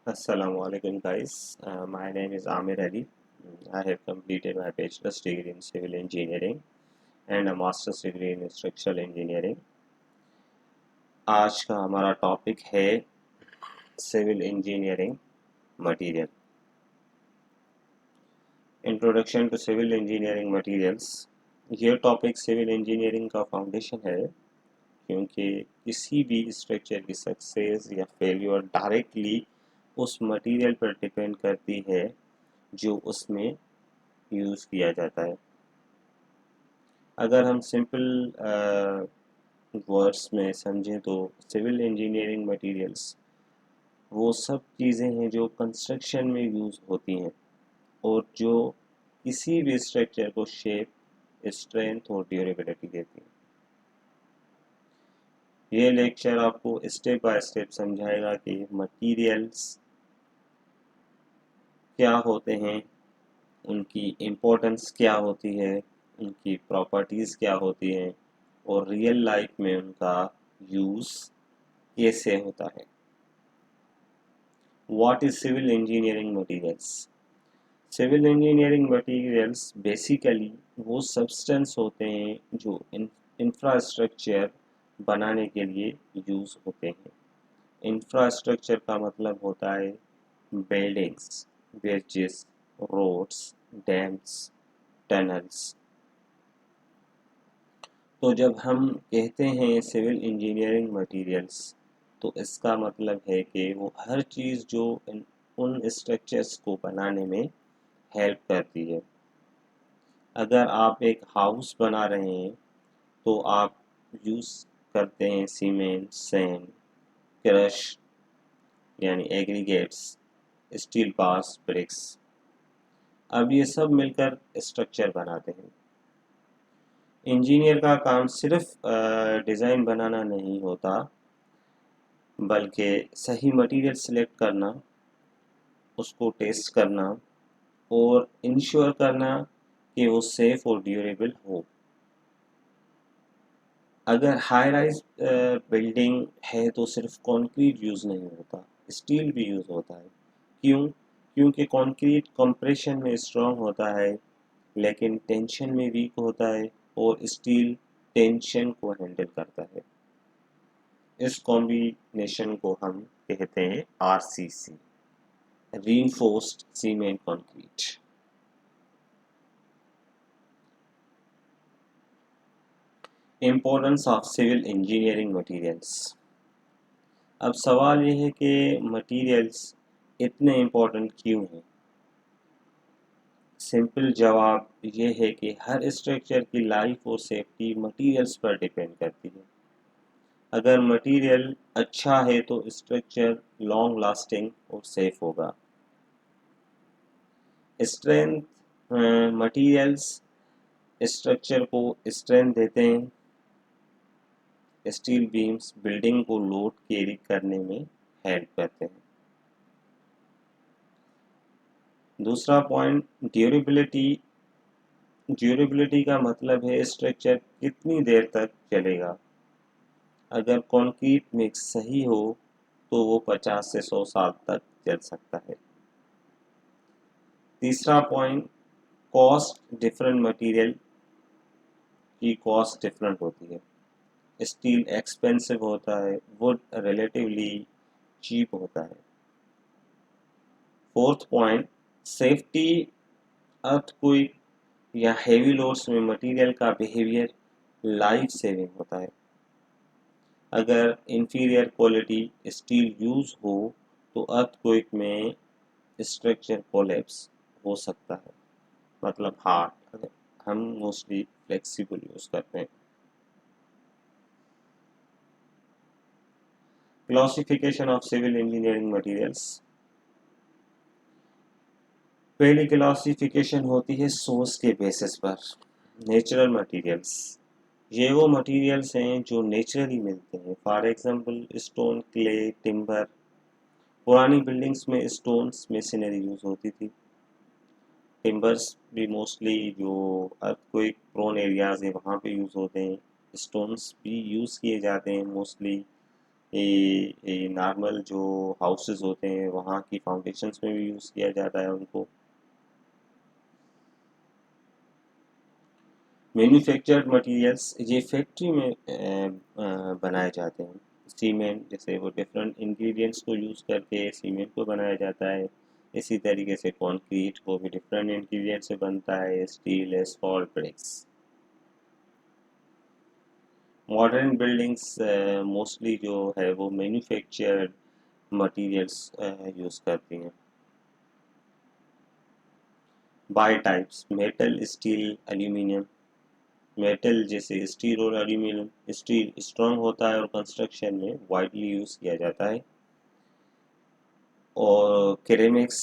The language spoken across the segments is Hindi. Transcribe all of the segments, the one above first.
Assalamu alaikum guys. My name is Amir Ali. I have completed my bachelor's degree in civil engineering and a master's degree in structural engineering. आज का हमारा टॉपिक है civil engineering material. Introduction to civil engineering materials. ये टॉपिक सिविल इंजीनियरिंग का फाउंडेशन है क्योंकि किसी भी स्ट्रक्चर की सक्सेस या फेल्योर डायरेक्टली उस मटेरियल पर डिपेंड करती है जो उसमें यूज़ किया जाता है। अगर हम सिंपल वर्ड्स में समझें तो सिविल इंजीनियरिंग मटेरियल्स वो सब चीज़ें हैं जो कंस्ट्रक्शन में यूज़ होती हैं और जो किसी भी स्ट्रक्चर को शेप, स्ट्रेंथ और ड्यूरेबिलिटी देती हैं। ये लेक्चर आपको स्टेप बाय स्टेप समझाएगा कि मटेरियल्स क्या होते हैं, उनकी इम्पोर्टेंस क्या होती है, उनकी प्रॉपर्टीज़ क्या होती हैं और रियल लाइफ में उनका यूज़ कैसे होता है। What is civil engineering materials? Civil engineering materials basically वो सब्सटेंस होते हैं जो इंफ्रास्ट्रक्चर बनाने के लिए यूज़ होते हैं। इंफ्रास्ट्रक्चर का मतलब होता है buildings, bridges, roads, dams, tunnels. तो जब हम कहते हैं सिविल इंजीनियरिंग मटेरियल्स तो इसका मतलब है कि वो हर चीज़ जो उन स्ट्रक्चर्स को बनाने में हेल्प करती है। अगर आप एक हाउस बना रहे हैं तो आप यूज़ करते हैं सीमेंट, सैंड, क्रश यानी एग्रीगेट्स, स्टील बार्स, ब्रिक्स। अब ये सब मिलकर स्ट्रक्चर बनाते हैं। इंजीनियर का काम सिर्फ डिज़ाइन बनाना नहीं होता बल्कि सही मटेरियल सिलेक्ट करना, उसको टेस्ट करना और इंश्योर करना कि वो सेफ और ड्यूरेबल हो। अगर हाई राइज बिल्डिंग है तो सिर्फ कंक्रीट यूज़ नहीं होता, स्टील भी यूज़ होता है। क्यों? क्योंकि कंक्रीट कंप्रेशन में स्ट्रांग होता है लेकिन टेंशन में वीक होता है और स्टील टेंशन को हैंडल करता है। इस कॉम्बिनेशन को हम कहते हैं RCC, reinforced cement concrete. Importance of civil engineering materials. अब सवाल ये है कि मटेरियल्स इतने इम्पोर्टेंट क्यों हैं? सिंपल जवाब ये है कि हर स्ट्रक्चर की लाइफ और सेफ्टी मटेरियल्स पर डिपेंड करती है। अगर मटेरियल अच्छा है तो स्ट्रक्चर लॉन्ग लास्टिंग और सेफ होगा। स्ट्रेंथ, मटेरियल्स स्ट्रक्चर को स्ट्रेंथ देते हैं। स्टील बीम्स बिल्डिंग को लोड कैरी करने में हेल्प करते हैं। दूसरा पॉइंट ड्यूरेबिलिटी। ड्यूरेबिलिटी का मतलब है स्ट्रक्चर कितनी देर तक चलेगा। अगर कंक्रीट मिक्स सही हो तो वो 50 से 100 साल तक चल सकता है। तीसरा पॉइंट कॉस्ट। डिफरेंट मटेरियल की कॉस्ट डिफरेंट होती है। स्टील एक्सपेंसिव होता है, वुड रिलेटिवली चीप होता है। Fourth point safety. अर्थक्वेक या हेवी लोड्स में मटेरियल का बिहेवियर लाइफ सेविंग होता है। अगर इंफीरियर क्वालिटी स्टील यूज हो तो अर्थक्वेक में स्ट्रक्चर कोलैप्स हो सकता है, मतलब हार्ड। हम मोस्टली फ्लेक्सिबल यूज करते हैं। Classification of civil engineering materials. पहली क्लासिफिकेशन होती है सोर्स के बेसिस पर। नेचुरल मटेरियल्स, ये वो मटेरियल्स हैं जो नेचुरली मिलते हैं। For example stone, clay, timber. पुरानी बिल्डिंग्स में स्टोन्स मशीनरी यूज होती थी। टिम्बर्स भी मोस्टली जो अर्थक्वेक प्रोन एरियाज है वहाँ पे यूज होते हैं। स्टोन्स भी यूज किए जाते हैं मोस्टली ये नॉर्मल जो हाउसेस होते हैं वहाँ की फाउंडेशंस में भी यूज़ किया जाता है उनको। मैन्युफैक्चर्ड मटेरियल्स ये फैक्ट्री में बनाए जाते हैं। सीमेंट जैसे वो डिफरेंट इंग्रेडिएंट्स को यूज़ करके सीमेंट को बनाया जाता है। इसी तरीके से कंक्रीट को भी डिफरेंट इंग्रेडिएंट से बनता है, steel, asphalt, bricks. Modern buildings mostly जो है वो मैन्युफैक्चर्ड मटेरियल्स यूज़ करती हैं। By types metal, steel, aluminium. Metal जैसे स्टील और एल्यूमिनियम। स्टील स्ट्रॉन्ग होता है और कंस्ट्रक्शन में वाइडली यूज़ किया जाता है। और केरेमिक्स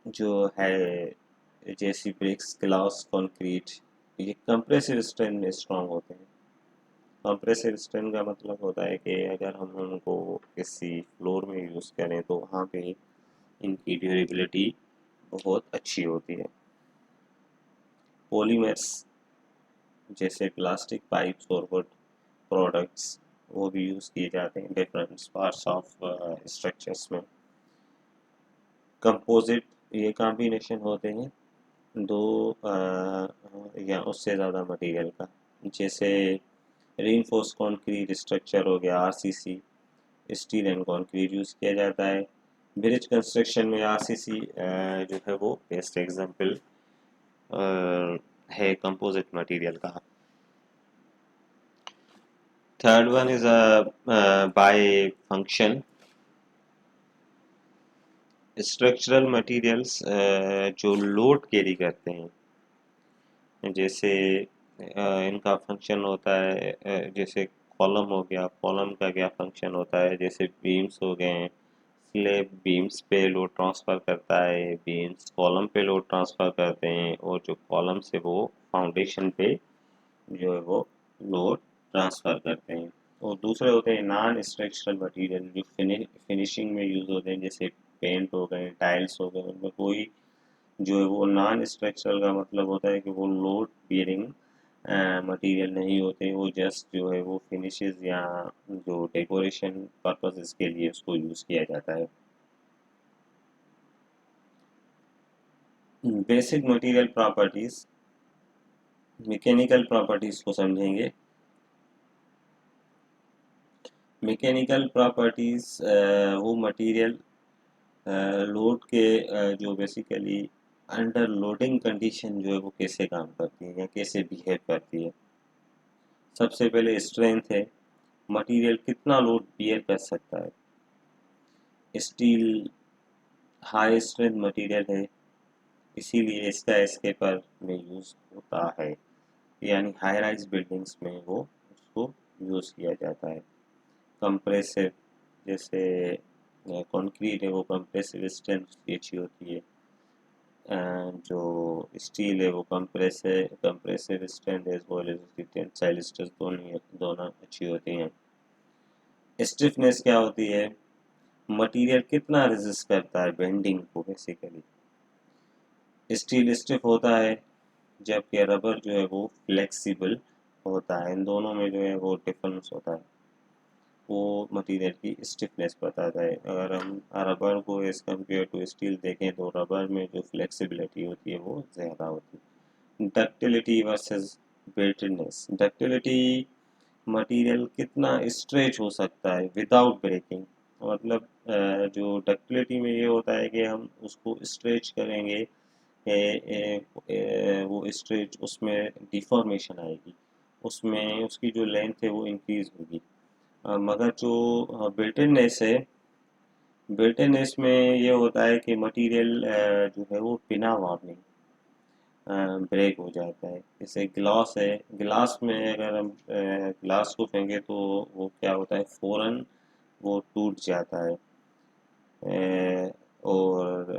जो है जैसी ब्रिक्स, ग्लास, कंक्रीट, ये कंप्रेसिव स्ट्रेंथ में स्ट्रॉन्ग होते हैं। कंप्रेसिव स्ट्रेंथ का मतलब होता है कि अगर हम उनको किसी फ्लोर में यूज़ करें तो वहाँ पे इनकी ड्यूरेबिलिटी बहुत अच्छी होती है। पॉलीमर्स जैसे प्लास्टिक पाइप्स और वुड प्रोडक्ट्स वो भी यूज़ किए जाते हैं डिफरेंट पार्ट्स ऑफ स्ट्रक्चर्स में। कंपोजिट ये कॉम्बिनेशन होते हैं दो या उससे ज़्यादा मटेरियल का, जैसे रीइंफोर्स कंक्रीट स्ट्रक्चर हो गया RCC. Steel and concrete use किया जाता है। ब्रिज कंस्ट्रक्शन में आरसीसी जो है वो बेस्ट एग्जांपल है कंपोजिट मटेरियल का। Third one is by function. Structural materials जो लोड कैरी करते हैं, जैसे इनका फंक्शन होता है जैसे कॉलम हो गया, कॉलम का क्या फंक्शन होता है, जैसे बीम्स हो गए, स्लेब बीम्स पे लोड ट्रांसफ़र करता है, बीम्स कॉलम पे लोड ट्रांसफ़र करते हैं और जो कॉलम से वो फाउंडेशन पे जो है वो लोड ट्रांसफ़र करते हैं। और दूसरे होते हैं नॉन स्ट्रक्चरल मटेरियल जो फिनिशिंग में यूज़ होते हैं, जैसे पेंट हो गए, टाइल्स हो गए। उनमें कोई जो है वो नॉन स्ट्रक्चरल का मतलब होता है कि वो लोड बियरिंग मटेरियल नहीं होते, वो जस्ट जो है वो फिनिशेस या जो डेकोरेशन पर्पसेस के लिए उसको यूज़ किया जाता है। Basic material properties, mechanical properties को समझेंगे। मैकेनिकल प्रॉपर्टीज वो मटेरियल लोड के जो बेसिकली अंडर लोडिंग कंडीशन जो है वो कैसे काम करती है या कैसे बिहेव करती है। सबसे पहले स्ट्रेंथ है, मटेरियल कितना लोड बियर कर सकता है। स्टील हाई स्ट्रेंथ मटेरियल है, इसीलिए इसका एस्केपर में यूज़ होता है, यानी हाई राइज बिल्डिंग्स में वो उसको यूज़ किया जाता है। कंप्रेसिव जैसे कंक्रीट है वो कंप्रेसिव स्ट्रेंथ उसकी अच्छी होती है। जो स्टील है वो compressive strength as well as उसकी टेंसाइल स्ट्रेंथ दोनों अच्छी होती हैं। स्टिफनेस क्या होती है, मटेरियल कितना रेजिस्ट करता है बेंडिंग को। बेसिकली स्टील स्टिफ होता है जबकि रबर जो है वो फ्लेक्सिबल होता है। इन दोनों में जो है वो डिफरेंस होता है, वो मटेरियल की स्टिफनेस बताता है। अगर हम रबर को एज कम्पेयर टू स्टील देखें तो रबर में जो फ्लेक्सिबिलिटी होती है वो ज़्यादा होती है। Ductility versus brittleness, ductility material कितना स्ट्रेच हो सकता है विदाउट ब्रेकिंग। मतलब जो डक्टिलिटी में ये होता है कि हम उसको स्ट्रेच करेंगे, वो स्ट्रेच उसमें डिफॉर्मेशन आएगी, उसमें उसकी जो लेंथ है वो इंक्रीज होगी। मगर जो ब्रिटलनेस है, ब्रिटलनेस में ये होता है कि मटेरियल जो है वो बिना वार्निंग ब्रेक हो जाता है। जैसे ग्लास है, ग्लास में अगर हम ग्लास को फेंके तो वो क्या होता है फौरन वो टूट जाता है। और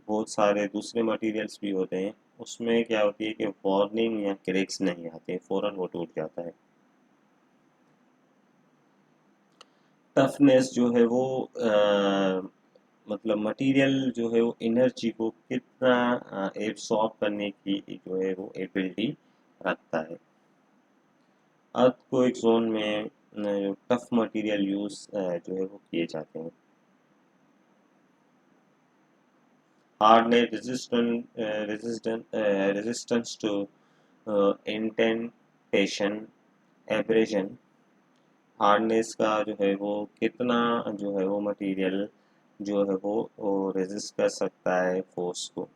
बहुत सारे दूसरे मटेरियल्स भी होते हैं, उसमें क्या होती है कि वार्निंग या क्रैक्स नहीं आते, फौरन वो टूट जाता है। टफनेस जो है वो मतलब मटेरियल जो है वो एनर्जी को कितना एब्सॉर्ब करने की जो है वो एबिलिटी रखता है। अर्थक्वेक जोन में जो टफ मटेरियल यूज़ जो है वो किए जाते हैं। Hardness, resistance to indentation, abrasion. Hardness का जो है वो कितना जो है वो मटेरियल जो है वो रेजिस्ट कर सकता है फोर्स को।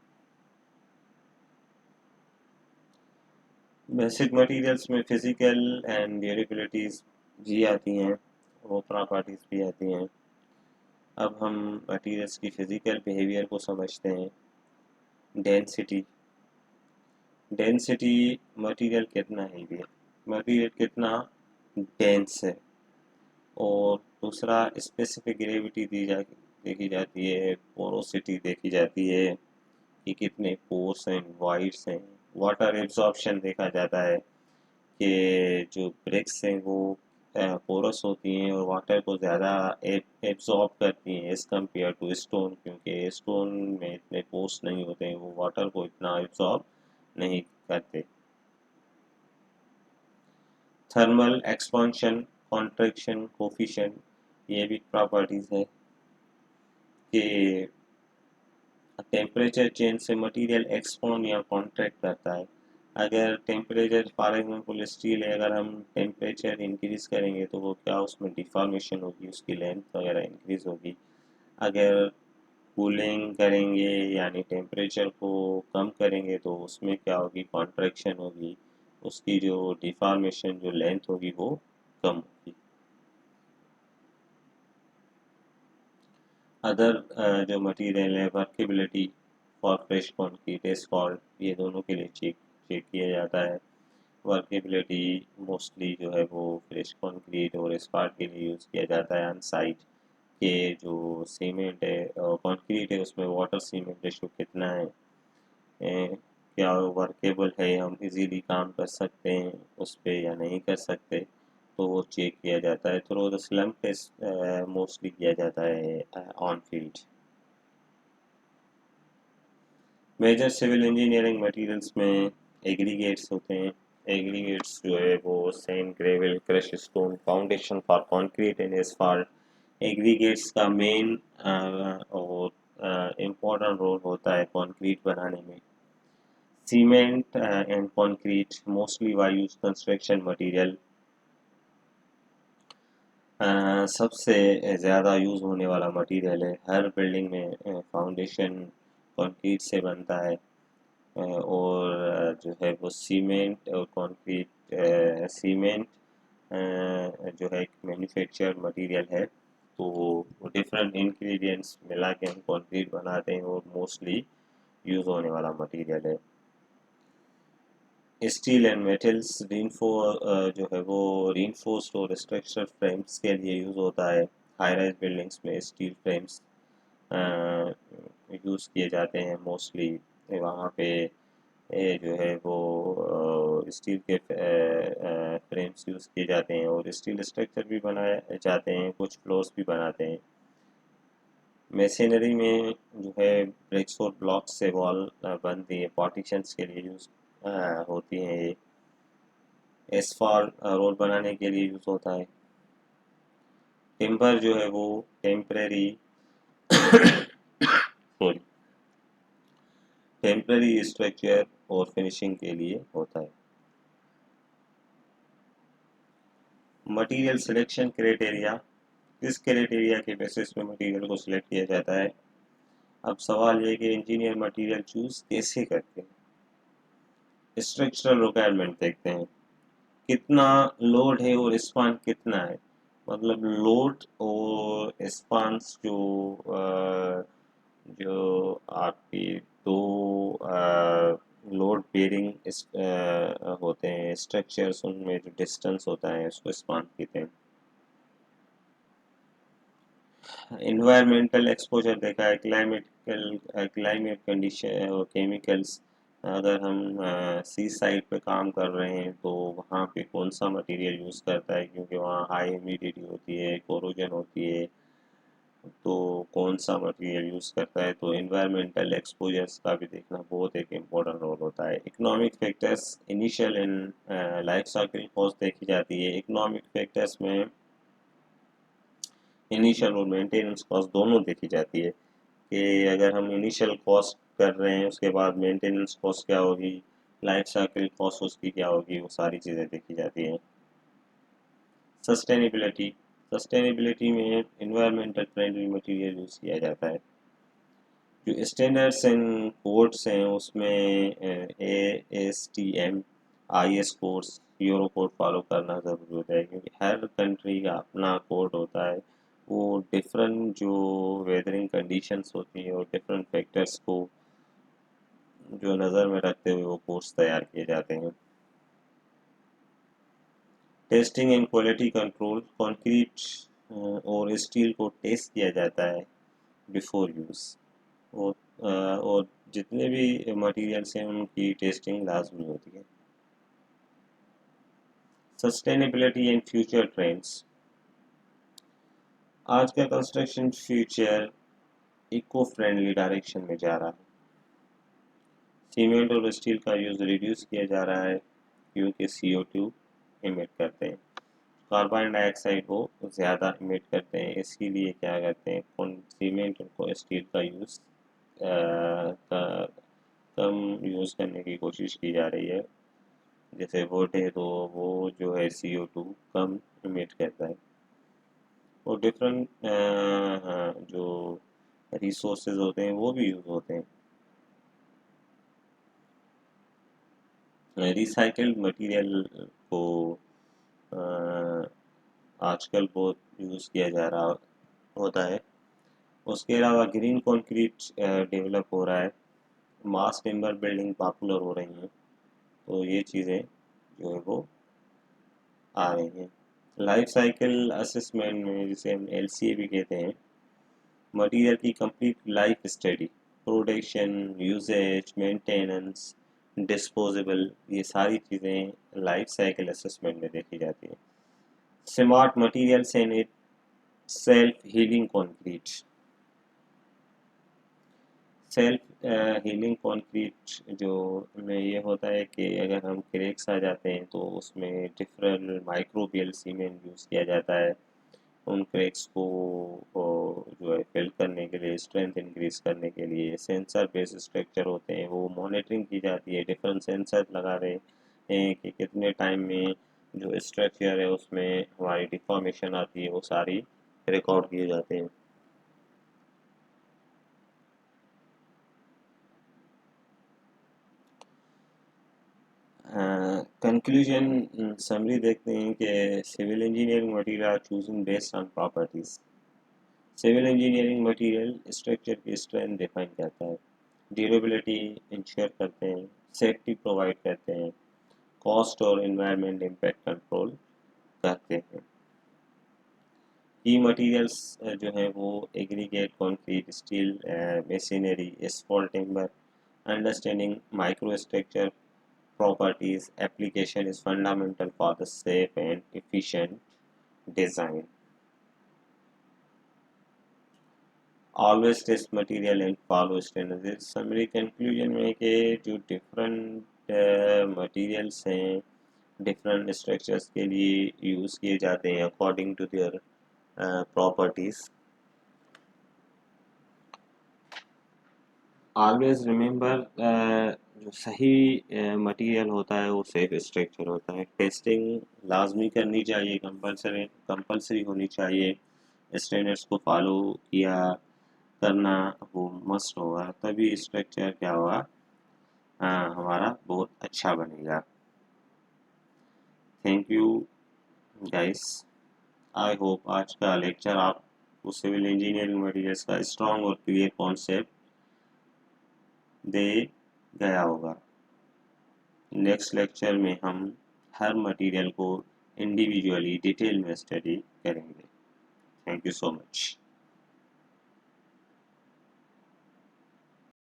बेसिक मटेरियल्स में फिजिकल एंड ड्यूरेबिलिटीज भी आती हैं, वो प्रॉपर्टीज भी आती हैं। अब हम मटेरियल्स की फिजिकल बिहेवियर को समझते हैं। डेंसिटी, डेंसिटी मटेरियल कितना हैवी है, मटेरियल कितना डेंस है। और दूसरा स्पेसिफिक ग्रेविटी देखी जाती है, पोरोसिटी देखी जाती है कि कितने पोर्स हैं, वाइड्स हैं। वाटर एब्जॉर्प्शन देखा जाता है कि जो ब्रिक्स हैं वो पोरस होती हैं और वाटर को ज़्यादा एब्जॉर्ब करती हैं एज़ कम्पेयर टू स्टोन, क्योंकि स्टोन में इतने पोर्स नहीं होते हैं, वो वाटर को इतना एब्जॉर्ब नहीं करते। थर्मल एक्सपांशन, कॉन्ट्रैक्शन कोफिशिएंट, ये भी प्रॉपर्टीज है कि टेम्परेचर चेंज से मटेरियल एक्सपांड या कॉन्ट्रैक्ट करता है। अगर टेम्परेचर फॉर एग्जांपल स्टील है, अगर हम टेम्परेचर इंक्रीज करेंगे तो वो क्या उसमें डिफॉर्मेशन होगी, उसकी लेंथ वगैरह इंक्रीज होगी। अगर कूलिंग करेंगे यानी टेम्परेचर को कम करेंगे तो उसमें क्या होगी, कॉन्ट्रैक्शन होगी, उसकी जो डिफॉर्मेशन जो लेंथ होगी वो कम होगी। अदर जो मटेरियल है, workability for fresh concrete, asphalt, ये दोनों के लिए चेक चेक किया जाता है। वर्केबिलिटी मोस्टली जो है वो फ्रेश कंक्रीट और एस्फॉल्ट के लिए यूज़ किया जाता है। अन साइट के जो सीमेंट है और कंक्रीट है उसमें वाटर सीमेंट रेशो कितना है, क्या वर्केबल है, हम इजीली काम कर सकते हैं उस पर या नहीं कर सकते, तो वो चेक किया जाता है। Through the slump test mostly किया जाता है on field. Major civil engineering materials में एग्रीगेट्स होते हैं। एग्रीगेट्स जो है वो sand, gravel, crush stone, foundation for concrete and asphalt. Aggregates का मेन और इम्पोर्टेंट रोल होता है कंक्रीट बनाने में। Cement and concrete mostly used construction material. सबसे ज़्यादा यूज़ होने वाला मटेरियल है। हर बिल्डिंग में फाउंडेशन कंक्रीट से बनता है, और जो है वो सीमेंट और कंक्रीट, सीमेंट जो है एक मैन्युफैक्चर्ड मटेरियल है, तो वो डिफरेंट इंग्रेडिएंट्स मिला के हम कंक्रीट बनाते हैं और मोस्टली यूज़ होने वाला मटेरियल है। स्टील एंड मेटल्स जो है वो रीइंफोर्स्ड और स्ट्रक्चरल फ्रेम्स के लिए यूज़ होता है। हाई राइज बिल्डिंग्स में स्टील फ्रेम्स यूज़ किए जाते हैं मोस्टली। वहाँ पे जो है वो स्टील के फ्रेम्स यूज़ किए जाते हैं और स्टील स्ट्रक्चर भी बनाए जाते हैं, कुछ फ्लोर्स भी बनाते हैं। मशीनरी में जो है ब्रिक्स और ब्लॉक्स से वॉल बनती है, पार्टीशंस के लिए यूज़ होती हैं ये। एसफॉल्ट रोड बनाने के लिए यूज़ होता है। टिम्बर जो है वो टेम्परेरी सॉरी टेम्परेरी स्ट्रक्चर और फिनिशिंग के लिए होता है। मटेरियल सिलेक्शन क्राइटेरिया, किस क्राइटेरिया के बेसिस पे मटेरियल को सिलेक्ट किया जाता है। अब सवाल ये कि इंजीनियर मटेरियल चूज़ कैसे करते हैं। स्ट्रक्चरल रिक्वायरमेंट देखते हैं, कितना लोड है और स्पान कितना है। मतलब लोड और स्पान्स जो आपकी दो लोड बेरिंग होते हैं स्ट्रक्चर्स, उनमें जो डिस्टेंस होता है उसको स्पान कहते हैं। इन्वायरमेंटल एक्सपोजर देखा है, क्लाइमेट कंडीशन और केमिकल्स। अगर हम सी साइड पे काम कर रहे हैं तो वहाँ पे कौन सा मटेरियल यूज़ करता है, क्योंकि वहाँ हाई ह्यूमिडिटी होती है, कोरोजन होती है, तो कौन सा मटेरियल यूज़ करता है, तो इन्वायरमेंटल एक्सपोजर्स का भी देखना बहुत एक इम्पोर्टेंट रोल होता है। Economic factors, initial and life cycle cost देखी जाती है। इकोनॉमिक फैक्टर्स में इनिशियल और मेंटेनेंस कॉस्ट दोनों देखी जाती है कि अगर हम इनिशियल कॉस्ट कर रहे हैं उसके बाद मेंटेनेंस कॉस्ट क्या होगी, लाइफ साइकिल कॉस्ट उसकी क्या होगी, वो सारी चीज़ें देखी जाती हैं। सस्टेनेबिलिटी, सस्टेनेबिलिटी में इन्वायरमेंटल फ्रेंडली मटेरियल यूज़ किया जाता है। जो स्टैंडर्ड्स एंड कोड्स हैं उसमें ASTM IS codes, euro code follow करना ज़रूरी होता है क्योंकि हर कंट्री का अपना कोड होता है। वो डिफरेंट जो वेदरिंग कंडीशंस होती हैं और डिफरेंट फैक्टर्स को जो नज़र में रखते हुए वो कोड्स तैयार किए जाते हैं। Testing and quality control, concrete और स्टील को टेस्ट किया जाता है बिफोर यूज़। और जितने भी मटेरियल्स हैं उनकी टेस्टिंग लाजमी होती है। सस्टेनेबिलिटी एंड फ्यूचर ट्रेंड्स, आज का construction future eco friendly direction में जा रहा है। सीमेंट और स्टील का यूज़ रिड्यूस किया जा रहा है क्योंकि CO2 इमिट करते हैं, कार्बन डाइऑक्साइड को ज़्यादा इमिट करते हैं, इसीलिए क्या करते हैं सीमेंट और स्टील का यूज़ कम यूज़ करने की कोशिश की जा रही है। जैसे वुड है तो वो जो है CO2 कम इमिट करता है। और डिफरेंट जो रिसोर्सेज होते हैं वो भी यूज़ होते हैं। रिसाइकल्ड मटेरियल को आजकल बहुत यूज़ किया जा रहा होता है। उसके अलावा ग्रीन कंक्रीट डेवलप हो रहा है, मास टिम्बर बिल्डिंग पॉपुलर हो रही हैं, तो ये चीज़ें जो है वो आ रही हैं। लाइफ साइकिल असेसमेंट में जिसे हम LCA भी कहते हैं, मटेरियल की complete life study, production, usages, maintenance, disposable, ये सारी चीज़ें लाइफ साइकिल असेसमेंट में देखी जाती हैं। Smart materials and it self healing concrete, self healing concrete जो में ये होता है कि अगर हम क्रैक्स आ जाते हैं तो उसमें डिफरेंट माइक्रोबियल सीमेंट यूज़ किया जाता है उन क्रैक्स को जो है फिल करने के लिए, स्ट्रेंथ इंक्रीज करने के लिए। सेंसर बेस्ड स्ट्रक्चर होते हैं, वो मॉनिटरिंग की जाती है, डिफरेंट सेंसर लगा रहे हैं कि कितने टाइम में जो स्ट्रक्चर है उसमें हमारी डिफॉर्मेशन आती है, वो सारी रिकॉर्ड किए जाते हैं। कंक्लूजन समरी देखते हैं कि civil engineering material are choosing based on properties. Civil engineering material structure की स्ट्रेंथ डिफाइन करता है, ड्यूरेबिलिटी इंश्योर करते हैं, सेफ्टी प्रोवाइड करते हैं, कॉस्ट और एनवायरनमेंट इम्पैक्ट कंट्रोल करते हैं। की मटेरियल्स जो हैं वो aggregate, concrete, steel, machinery, asphalt timber. Understanding micro structure properties application is fundamental for the safe and efficient design. Always test material and follow standards. Summary conclusion में कि जो different materials हैं different structures के लिए use किए जाते हैं according to their properties. Always remember जो सही मटेरियल होता है वो सेफ स्ट्रक्चर होता है। टेस्टिंग लाजमी करनी चाहिए, कंपलसरी होनी चाहिए, स्टैंडर्ड्स को फॉलो किया करना वो मस्ट होगा, तभी स्ट्रक्चर क्या होगा, हमारा बहुत अच्छा बनेगा। Thank you guys, I hope आज का लेक्चर आपको सिविल इंजीनियरिंग मटेरियल्स का स्ट्रॉन्ग और क्लियर कॉन्सेप्ट दे गया होगा। नेक्स्ट लेक्चर में हम हर मटेरियल को इंडिविजुअली डिटेल में स्टडी करेंगे। Thank you so much.